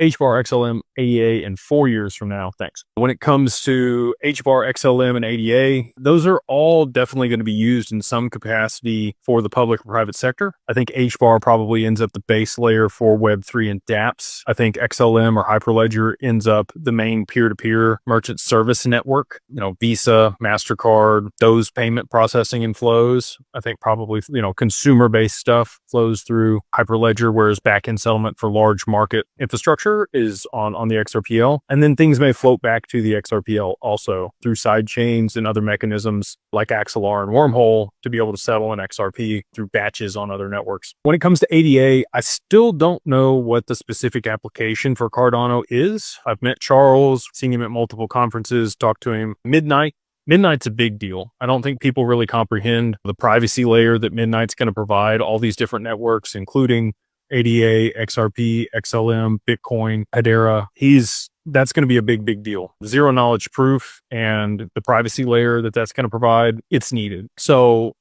HBAR, XLM, ADA in 4 years from now? Thanks. When it comes to HBAR, XLM, and ADA, those are all definitely going to be used in some capacity for the public or private sector. I think HBAR probably ends up the base layer for Web3 and dApps. I think XLM or Hyperledger ends up the main peer-to-peer merchant service network. Visa, MasterCard, those payment processing and flows. I think probably, consumer-based stuff flows through Hyperledger, whereas backend settlement for large market infrastructure is on the XRPL. And then things may float back to the XRPL also through side chains and other mechanisms like Axelar and Wormhole to be able to settle an XRP through batches on other networks. When it comes to ADA, I still don't know what the specific application for Cardano is. I've met Charles, seen him at multiple conferences, talked to him. Midnight's a big deal. I don't think people really comprehend the privacy layer that Midnight's going to provide all these different networks, including ADA, XRP, XLM, Bitcoin, Hedera. That's going to be a big deal. Zero knowledge proof and the privacy layer that's going to provide, it's needed. So,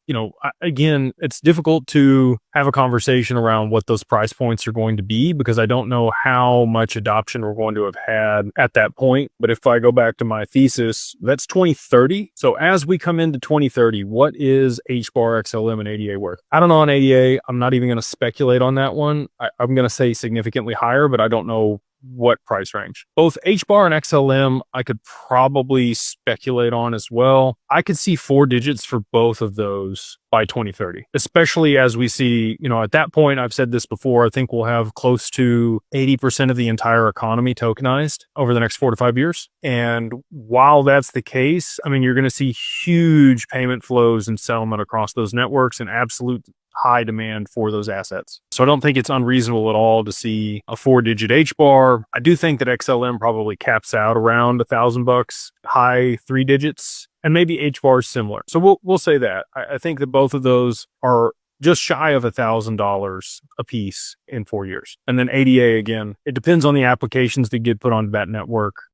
again, it's difficult to have a conversation around what those price points are going to be because I don't know how much adoption we're going to have had at that point. But if I go back to my thesis, that's 2030. So as we come into 2030, what is HBAR, XLM, and ADA worth? I don't know on ADA. I'm not even going to speculate on that one. I'm going to say significantly higher, but I don't know what price range. Both HBAR and XLM, I could probably speculate on as well. I could see 4 digits for both of those by 2030, especially as we see, at that point, I've said this before, I think we'll have close to 80% of the entire economy tokenized over the next 4 to 5 years. And while that's the case, you're going to see huge payment flows and settlement across those networks and absolute high demand for those assets. So I don't think it's unreasonable at all to see a 4-digit HBAR. I do think that XLM probably caps out around $1,000, high 3 digits, and maybe HBAR is similar. So we'll say that. I think that both of those are just shy of $1,000 a piece in 4 years. And then ADA, again, it depends on the applications that get put onto that network.